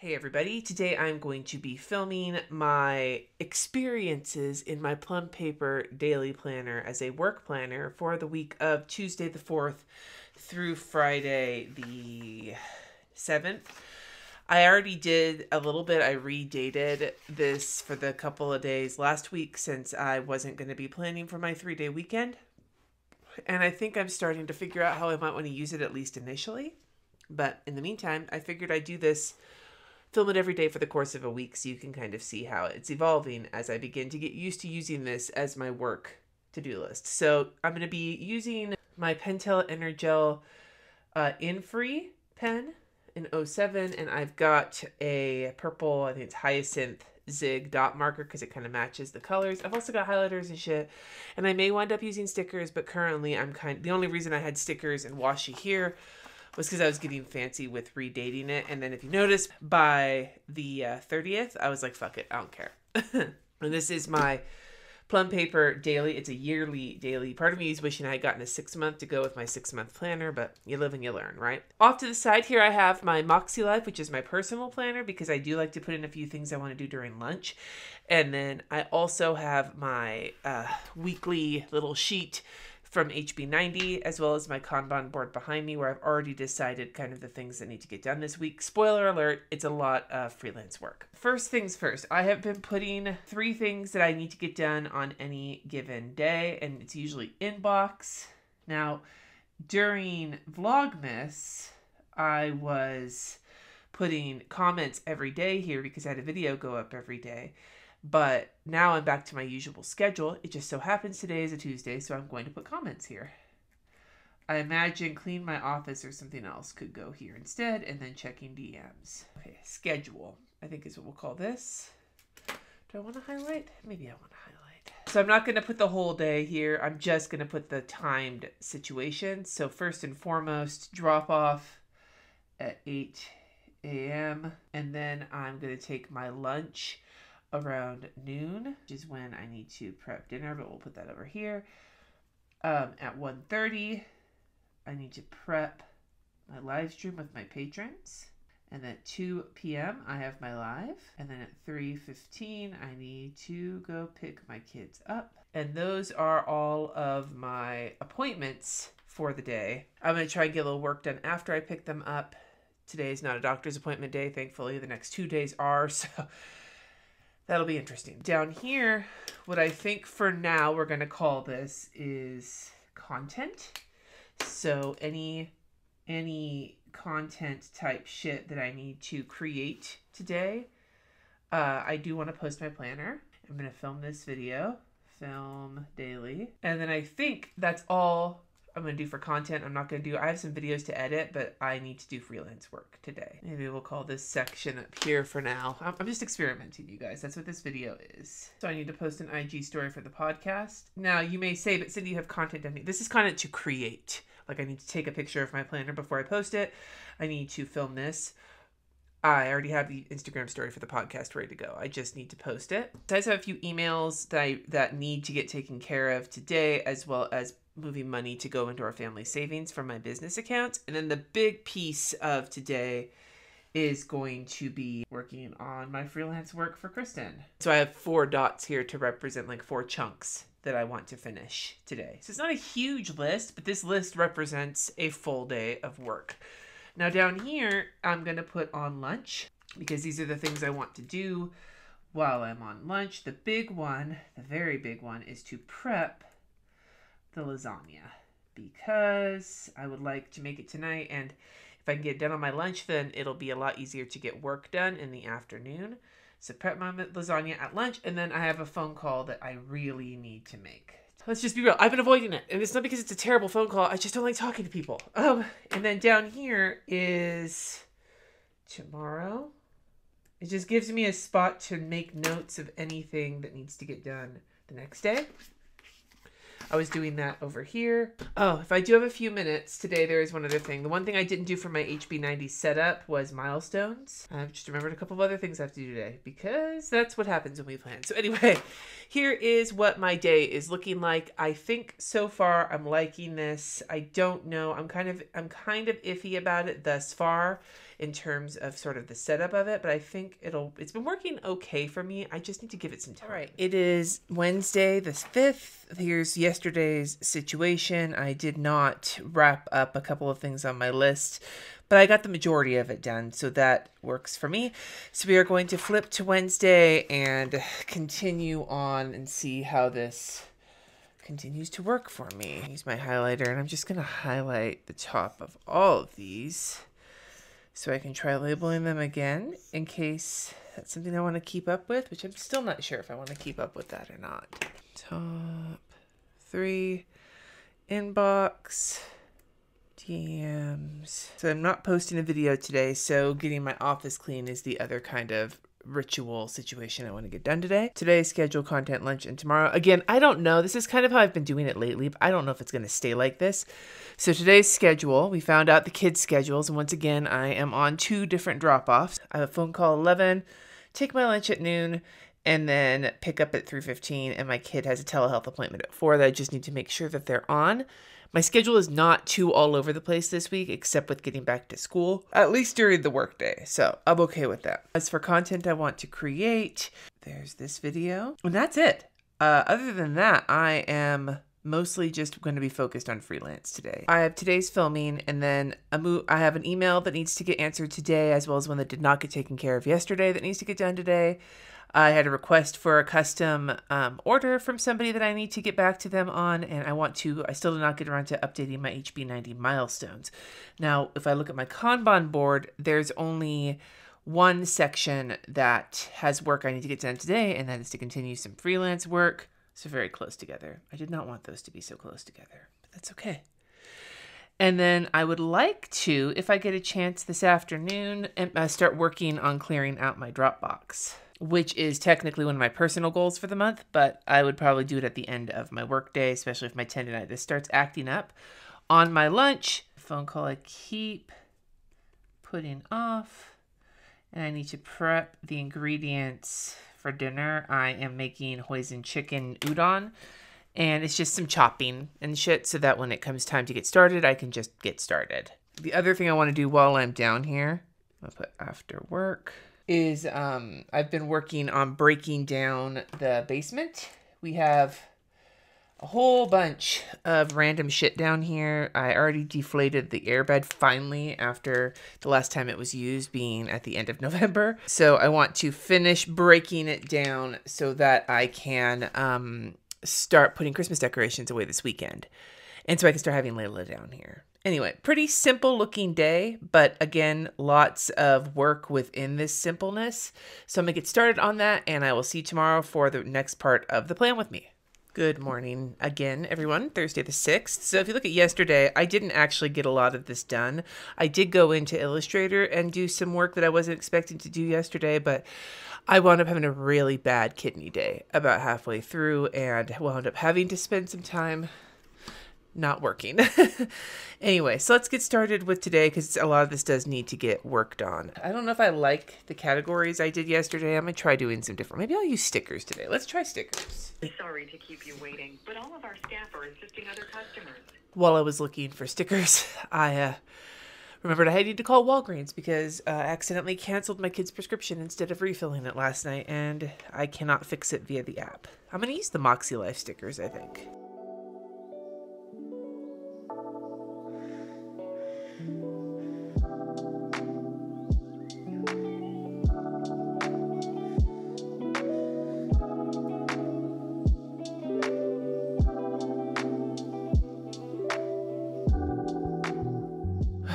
Hey everybody, today I'm going to be filming my experiences in my Plum paper daily planner as a work planner for the week of Tuesday the 4th through Friday the 7th. I already did a little bit. I redated this for the couple of days last week since I wasn't going to be planning for my 3-day weekend. And I think I'm starting to figure out how I might want to use it at least initially. But in the meantime, I figured I'd do this, film it every day for the course of a week so you can kind of see how it's evolving as I begin to get used to using this as my work to-do list. So I'm going to be using my Pentel Energel In-Free pen in 07, and I've got a purple, I think it's Hyacinth Zig dot marker because it kind of matches the colors. I've also got highlighters and shit, and I may wind up using stickers, but currently the only reason I had stickers and washi here was because I was getting fancy with redating it. And then if you notice, by the 30th, I was like, fuck it, I don't care. And this is my Plum paper daily. It's a yearly daily. Part of me is wishing I had gotten a 6-month to go with my 6-month planner, but you live and you learn, right? Off to the side here, I have my Moxie Life, which is my personal planner because I do like to put in a few things I want to do during lunch. And then I also have my weekly little sheet from HB90, as well as my Kanban board behind me where I've already decided kind of the things that need to get done this week. Spoiler alert, it's a lot of freelance work. First things first, I have been putting 3 things that I need to get done on any given day, and it's usually inbox. Now, during Vlogmas, I was putting comments every day here because I had a video go up every day. But now I'm back to my usual schedule. It just so happens today is a Tuesday, so I'm going to put comments here. I imagine clean my office or something else could go here instead, and then checking DMs. Okay, schedule, I think is what we'll call this. Do I want to highlight? Maybe I want to highlight. So I'm not going to put the whole day here. I'm just going to put the timed situation. So first and foremost, drop off at 8 a.m. And then I'm going to take my lunch around noon, which is when I need to prep dinner, but we'll put that over here. At 1:30, I need to prep my live stream with my patrons. And then at 2 p.m., I have my live. And then at 3:15, I need to go pick my kids up. And those are all of my appointments for the day. I'm going to try and get a little work done after I pick them up. Today is not a doctor's appointment day, thankfully. The next 2 days are, so that'll be interesting. Down here, what I think for now we're going to call this is content. So any content type shit that I need to create today, I do want to post my planner. I'm going to film this video, film daily. And then I think that's all I'm going to do for content. I have some videos to edit, but I need to do freelance work today. Maybe we'll call this section up here for now. I'm just experimenting, you guys. That's what this video is. So I need to post an IG story for the podcast. Now you may say, but Cindy, you have content done. This is content to create. Like I need to take a picture of my planner before I post it. I need to film this. I already have the Instagram story for the podcast ready to go. I just need to post it. So I just have a few emails that need to get taken care of today, as well as moving money to go into our family savings from my business account. And then the big piece of today is going to be working on my freelance work for Kristen. So I have 4 dots here to represent like 4 chunks that I want to finish today. So it's not a huge list, but this list represents a full day of work. Now down here, I'm going to put on lunch because these are the things I want to do while I'm on lunch. The big one, the very big one, is to prep the lasagna because I would like to make it tonight, and if I can get it done on my lunch, then it'll be a lot easier to get work done in the afternoon. So prep my lasagna at lunch, and then I have a phone call that I really need to make. Let's just be real. I've been avoiding it, and it's not because it's a terrible phone call. I just don't like talking to people. And then down here is tomorrow. It just gives me a spot to make notes of anything that needs to get done the next day. I was doing that over here. Oh, if I do have a few minutes today, there is one other thing. The one thing I didn't do for my HB90 setup was milestones. I've just remembered a couple of other things I have to do today because that's what happens when we plan. So anyway, here is what my day is looking like. I think so far I'm liking this. I don't know. I'm kind of iffy about it thus far. in terms of sort of the setup of it, but I think it's been working okay for me. I just need to give it some time. All right, it is Wednesday the 5th. Here's yesterday's situation. I did not wrap up a couple of things on my list, but I got the majority of it done, so that works for me. So we are going to flip to Wednesday and continue on and see how this continues to work for me. Use my highlighter, and I'm just going to highlight the top of all of these so I can try labeling them again in case that's something I want to keep up with, which I'm still not sure if I want to keep up with that or not. Top 3, inbox, DMs. So I'm not posting a video today, so getting my office clean is the other kind of ritual situation I want to get done today. Today's scheduled content, lunch, and tomorrow. Again, I don't know. This is kind of how I've been doing it lately, but I don't know if it's going to stay like this. So today's schedule, we found out the kids' schedules, and once again, I am on 2 different drop-offs. I have a phone call at 11, take my lunch at noon, and then pick up at 3:15, and my kid has a telehealth appointment at 4 that I just need to make sure that they're on. My schedule is not too all over the place this week, except with getting back to school, at least during the workday. So I'm okay with that. As for content I want to create, there's this video, and that's it. Other than that, I am mostly just going to be focused on freelance today. I have today's filming, and then I have an email that needs to get answered today, as well as one that did not get taken care of yesterday that needs to get done today. I had a request for a custom order from somebody that I need to get back to them on, and I still did not get around to updating my HB90 milestones. Now, if I look at my Kanban board, there's only one section that has work I need to get done today, and that is to continue some freelance work. So very close together. I did not want those to be so close together, but that's okay. And then I would like to, if I get a chance this afternoon, start working on clearing out my Dropbox, which is technically one of my personal goals for the month, but I would probably do it at the end of my workday, especially if my tendinitis starts acting up. On my lunch, phone call I keep putting off, and I need to prep the ingredients for dinner. I am making hoisin chicken udon, and it's just some chopping and shit so that when it comes time to get started, I can just get started. The other thing I want to do while I'm down here, I'll put after work, is I've been working on breaking down the basement. We have a whole bunch of random shit down here. I already deflated the airbed finally after the last time it was used being at the end of November. So I want to finish breaking it down so that I can start putting Christmas decorations away this weekend. And so I can start having Layla down here. Anyway, pretty simple looking day, but again, lots of work within this simpleness. So I'm gonna get started on that, and I will see you tomorrow for the next part of the plan with me. Good morning again, everyone. Thursday the 6th. So if you look at yesterday, I didn't actually get a lot of this done. I did go into Illustrator and do some work that I wasn't expecting to do yesterday, but I wound up having a really bad kidney day about halfway through and wound up having to spend some time not working. Anyway, so let's get started with today because a lot of this does need to get worked on. I don't know if I like the categories I did yesterday. I'm going to try doing some different. Maybe I'll use stickers today. Let's try stickers. Sorry to keep you waiting, but all of our staff are assisting other customers. While I was looking for stickers, I remembered I needed to call Walgreens because I accidentally canceled my kid's prescription instead of refilling it last night, and I cannot fix it via the app. I'm going to use the Moxie Life stickers, I think.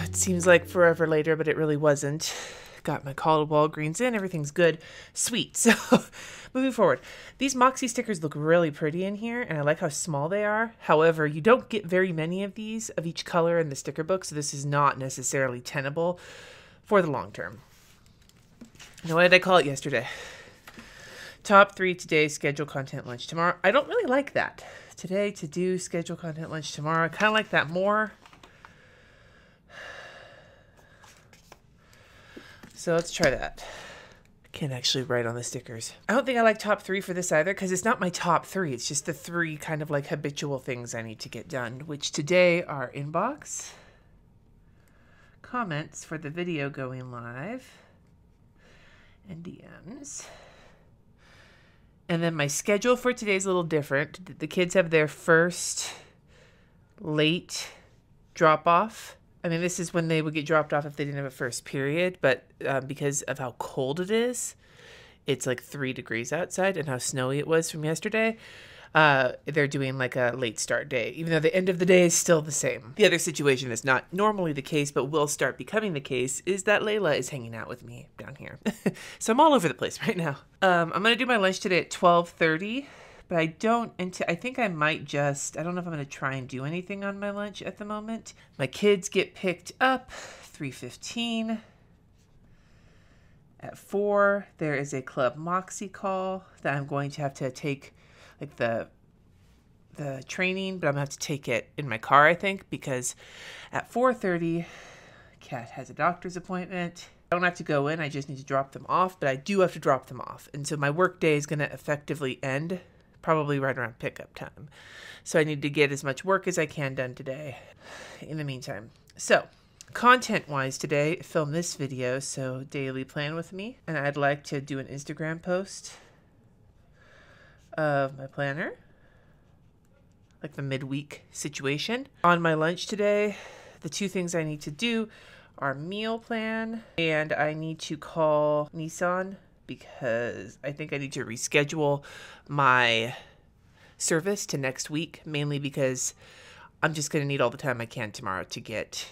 It seems like forever later, but it really wasn't. Got my call to Walgreens in. Everything's good. Sweet. So moving forward, these Moxie stickers look really pretty in here, and I like how small they are. However, you don't get very many of these of each color in the sticker book, so this is not necessarily tenable for the long term. Now, what did I call it yesterday? Top 3 today, schedule content, lunch tomorrow. I don't really like that. Today, to do, schedule content, lunch tomorrow. I kind of like that more. So let's try that. I can't actually write on the stickers. I don't think I like top 3 for this either because it's not my top 3. It's just the 3 kind of like habitual things I need to get done, which today are inbox, comments for the video going live and DMs. And then my schedule for today is a little different. The kids have their first late drop-off. I mean, this is when they would get dropped off if they didn't have a first period, but because of how cold it is, it's like 3 degrees outside, and how snowy it was from yesterday, they're doing like a late start day, even though the end of the day is still the same. The other situation that's not normally the case, but will start becoming the case, is that Layla is hanging out with me down here. So I'm all over the place right now. I'm going to do my lunch today at 12:30, but I think I might just, I don't know if I'm going to try and do anything on my lunch at the moment. My kids get picked up 3:15. At 4, there is a Club Moxie call that I'm going to have to take, like the training, but I'm going to have to take it in my car, I think, because at 4:30, Kat has a doctor's appointment. I don't have to go in, I just need to drop them off, but I do have to drop them off. And so my work day is going to effectively end probably right around pickup time. So I need to get as much work as I can done today in the meantime. So content-wise today, film this video, so daily plan with me. And I'd like to do an Instagram post of my planner, like the midweek situation. On my lunch today, the 2 things I need to do are meal plan, and I need to call Nissan because I think I need to reschedule my service to next week, mainly because I'm just going to need all the time I can tomorrow to get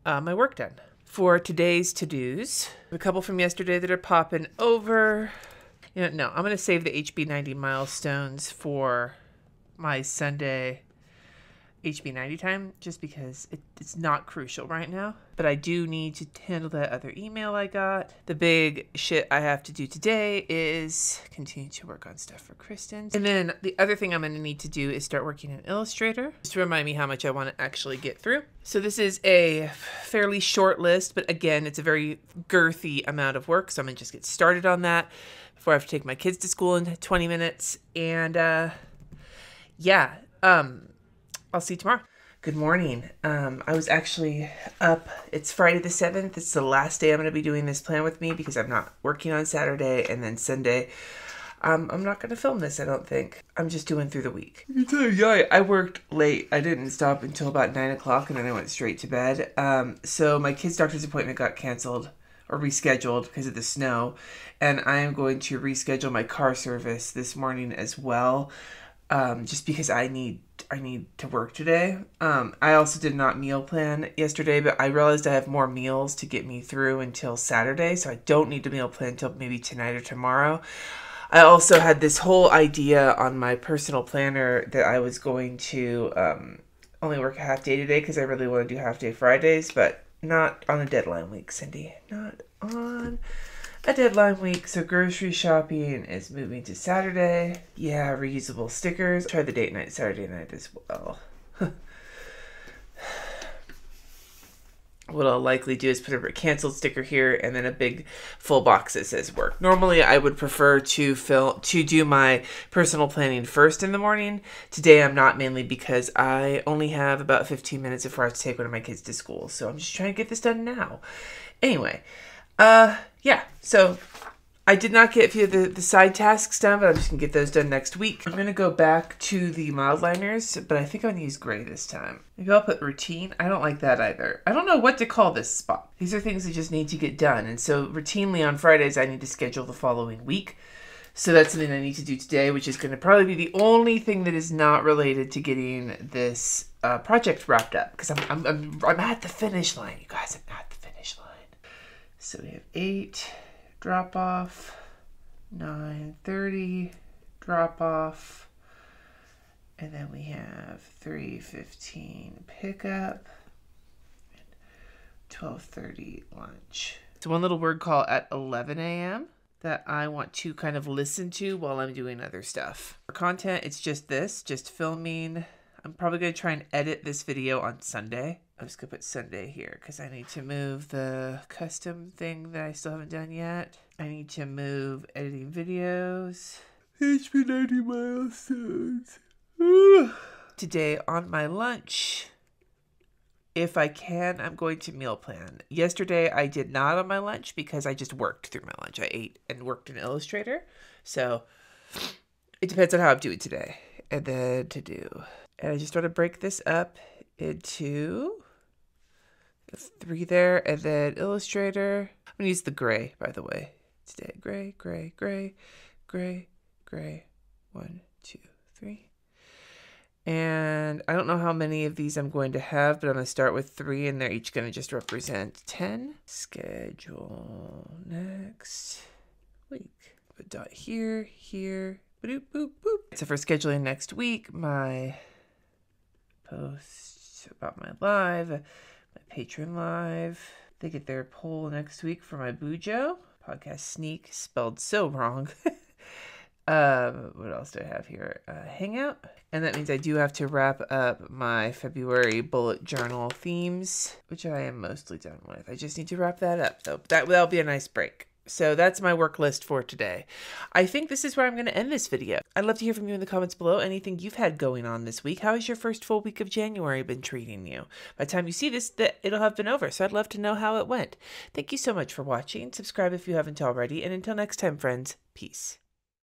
my work done. For today's to-dos, a couple from yesterday that are popping over. I'm going to save the HB90 milestones for my Sunday HB90 time, just because it's not crucial right now. But I do need to handle that other email I got. The big shit I have to do today is continue to work on stuff for Kristen. And then the other thing I'm going to need to do is start working in Illustrator, just to remind me how much I want to actually get through. So this is a fairly short list, but again, it's a very girthy amount of work. So I'm going to just get started on that before I have to take my kids to school in 20 minutes. And I'll see you tomorrow. Good morning. I was actually up. It's Friday the 7th. It's the last day I'm going to be doing this plan with me because I'm not working on Saturday, and then Sunday I'm not going to film this, I don't think. I'm just doing through the week. I worked late. I didn't stop until about 9 o'clock, and then I went straight to bed. So my kid's doctor's appointment got canceled or rescheduled because of the snow, and I am going to reschedule my car service this morning as well. Just because I need to work today. I also did not meal plan yesterday, but I realized I have more meals to get me through until Saturday, so I don't need to meal plan until maybe tonight or tomorrow. I also had this whole idea on my personal planner that I was going to only work a half day today because I really want to do half day Fridays, but not on a deadline week, Cindy. Not on a deadline week. So grocery shopping is moving to Saturday. Yeah, reusable stickers. Try the date night Saturday night as well. What I'll likely do is put a canceled sticker here and then a big full box that says work. Normally I would prefer to do my personal planning first in the morning. Today I'm not, mainly because I only have about 15 minutes before I have to take one of my kids to school. So I'm just trying to get this done now. Anyway, yeah, so I did not get a few of the side tasks done, but I'm just going to get those done next week. I'm going to go back to the mild liners, but I think I'm going to use gray this time. Maybe I'll put routine. I don't like that either. I don't know what to call this spot. These are things that just need to get done. And so routinely on Fridays, I need to schedule the following week. So that's something I need to do today, which is going to probably be the only thing that is not related to getting this project wrapped up. Because I'm at the finish line, you guys. I'm at the finish line. So we have 8... drop off, 9:30 drop off, and then we have 3:15 pickup, and 12:30 lunch. So one little word call at 11 a.m. that I want to kind of listen to while I'm doing other stuff. For content, it's just filming. I'm probably going to try and edit this video on Sunday. I'm just going to put Sunday here because I need to move the custom thing that I still haven't done yet. I need to move editing videos. HB90 milestones. Today on my lunch, if I can, I'm going to meal plan. Yesterday, I did not on my lunch because I just worked through my lunch. I ate and worked in Illustrator. So it depends on how I'm doing today. And then to do. And I just want to break this up into 3 there. And then Illustrator. I'm going to use the gray, by the way. Today, gray, gray, gray, gray, gray. 1, 2, 3. And I don't know how many of these I'm going to have, but I'm going to start with 3, and they're each going to just represent 10. Schedule next week. Put a dot here, here, boop, boop, boop. So for scheduling next week, my post about my live, my Patreon live. They get their poll next week for my Bujo podcast sneak, spelled so wrong. What else do I have here? Hangout. And that means I do have to wrap up my February bullet journal themes, which I am mostly done with. I just need to wrap that up, though. That'll be a nice break. So that's my work list for today. I think this is where I'm going to end this video. I'd love to hear from you in the comments below. Anything you've had going on this week. How has your first full week of January been treating you? By the time you see this, it'll have been over. So I'd love to know how it went. Thank you so much for watching. Subscribe if you haven't already. And until next time, friends, peace.